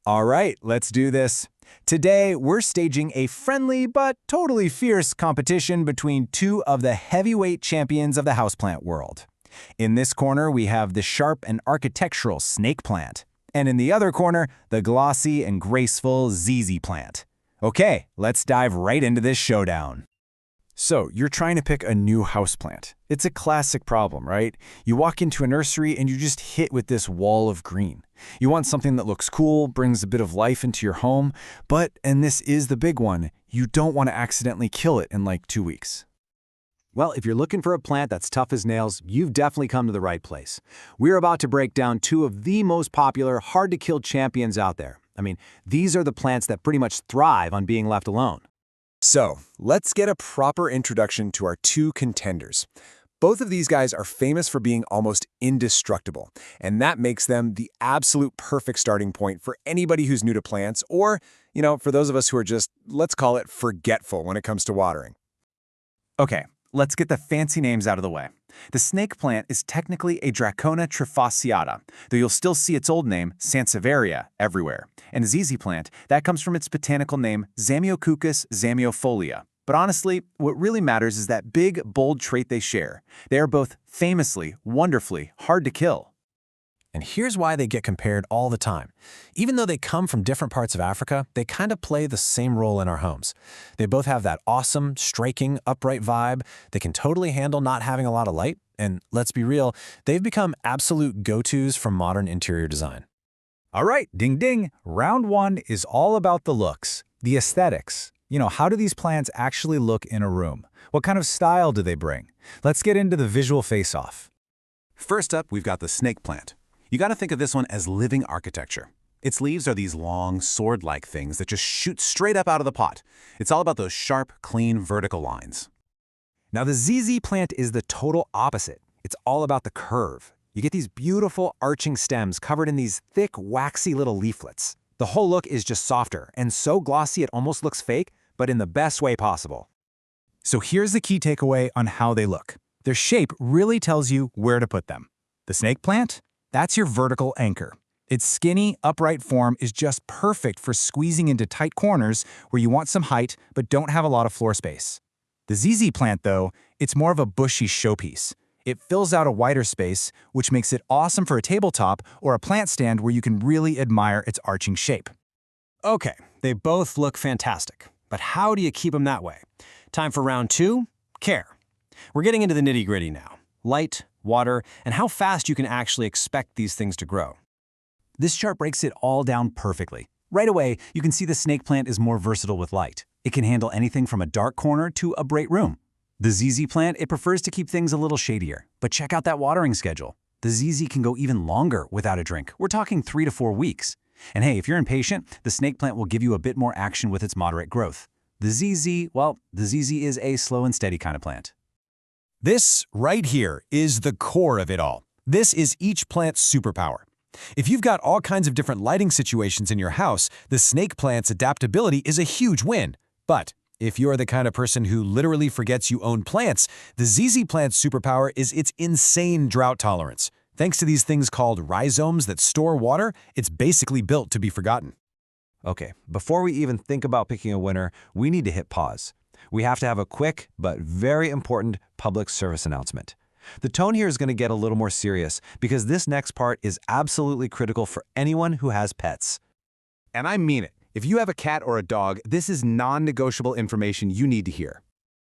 All right, let's do this. Today, we're staging a friendly but totally fierce competition between two of the heavyweight champions of the houseplant world. In this corner, we have the sharp and architectural snake plant, and in the other corner, the glossy and graceful ZZ plant. Okay, let's dive right into this showdown. So, you're trying to pick a new houseplant. It's a classic problem, right? You walk into a nursery and you're just hit with this wall of green. You want something that looks cool, brings a bit of life into your home, but, and this is the big one, you don't want to accidentally kill it in like 2 weeks. Well, if you're looking for a plant that's tough as nails, you've definitely come to the right place. We're about to break down two of the most popular, hard-to-kill champions out there. I mean, these are the plants that pretty much thrive on being left alone. So, let's get a proper introduction to our two contenders. Both of these guys are famous for being almost indestructible, and that makes them the absolute perfect starting point for anybody who's new to plants or, for those of us who are just, let's call it, forgetful when it comes to watering. Okay, let's get the fancy names out of the way. The snake plant is technically a Dracona trifasciata, though you'll still see its old name, Sansevieria, everywhere. And the ZZ plant, that comes from its botanical name, Zamioculcas zamiofolia. But honestly, what really matters is that big, bold trait they share. They are both famously, wonderfully hard to kill. And here's why they get compared all the time. Even though they come from different parts of Africa, they kind of play the same role in our homes. They both have that awesome, striking, upright vibe. They can totally handle not having a lot of light. And let's be real, they've become absolute go-tos for modern interior design. All right, ding ding. Round one is all about the looks, the aesthetics. How do these plants actually look in a room? What kind of style do they bring? Let's get into the visual face-off. First up, we've got the snake plant. You got to think of this one as living architecture. Its leaves are these long, sword-like things that just shoot straight up out of the pot. It's all about those sharp, clean, vertical lines. Now, the ZZ plant is the total opposite. It's all about the curve. You get these beautiful arching stems covered in these thick, waxy little leaflets. The whole look is just softer and so glossy it almost looks fake, but in the best way possible. So here's the key takeaway on how they look. Their shape really tells you where to put them. The snake plant? That's your vertical anchor. Its skinny, upright form is just perfect for squeezing into tight corners where you want some height but don't have a lot of floor space. The ZZ plant, though, it's more of a bushy showpiece. It fills out a wider space, which makes it awesome for a tabletop or a plant stand where you can really admire its arching shape. Okay, they both look fantastic, but how do you keep them that way? Time for round two, care. We're getting into the nitty-gritty now. Light, water, and how fast you can actually expect these things to grow. This chart breaks it all down perfectly. Right away, you can see the snake plant is more versatile with light. It can handle anything from a dark corner to a bright room. The ZZ plant, it prefers to keep things a little shadier. But check out that watering schedule. The ZZ can go even longer without a drink. We're talking 3 to 4 weeks. And hey, if you're impatient, the snake plant will give you a bit more action with its moderate growth. The ZZ, well, the ZZ is a slow and steady kind of plant. This right here is the core of it all. This is each plant's superpower. If you've got all kinds of different lighting situations in your house, the snake plant's adaptability is a huge win. But if you're the kind of person who literally forgets you own plants, the ZZ plant's superpower is its insane drought tolerance. Thanks to these things called rhizomes that store water, it's basically built to be forgotten. Okay, before we even think about picking a winner, we need to hit pause. We have to have a quick but very important public service announcement. The tone here is going to get a little more serious because this next part is absolutely critical for anyone who has pets. And I mean it. If you have a cat or a dog, this is non-negotiable information you need to hear.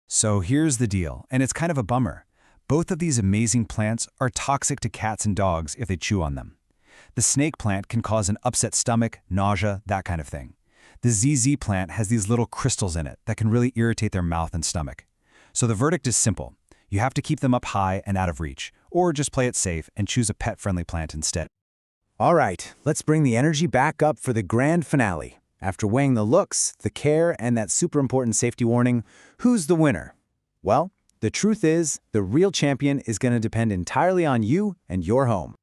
So here's the deal, and it's kind of a bummer. Both of these amazing plants are toxic to cats and dogs if they chew on them. The snake plant can cause an upset stomach, nausea, that kind of thing. The ZZ plant has these little crystals in it that can really irritate their mouth and stomach. So the verdict is simple. You have to keep them up high and out of reach, or just play it safe and choose a pet-friendly plant instead. All right, let's bring the energy back up for the grand finale. After weighing the looks, the care, and that super important safety warning, who's the winner? Well, the truth is, the real champion is going to depend entirely on you and your home.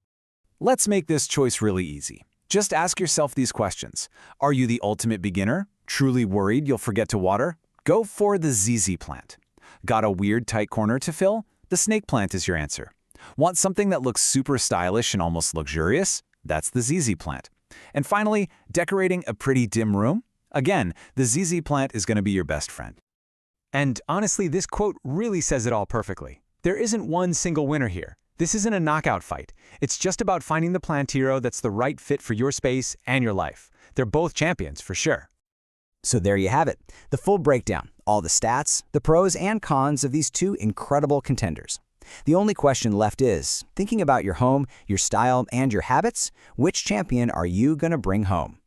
Let's make this choice really easy. Just ask yourself these questions. Are you the ultimate beginner? Truly worried you'll forget to water? Go for the ZZ plant. Got a weird tight corner to fill? The snake plant is your answer. Want something that looks super stylish and almost luxurious? That's the ZZ plant. And finally, decorating a pretty dim room? Again, the ZZ plant is going to be your best friend. And honestly, this quote really says it all perfectly. There isn't one single winner here. This isn't a knockout fight. It's just about finding the plant hero that's the right fit for your space and your life. They're both champions, for sure. So there you have it, the full breakdown, all the stats, the pros and cons of these two incredible contenders. The only question left is, thinking about your home, your style, and your habits, which champion are you going to bring home?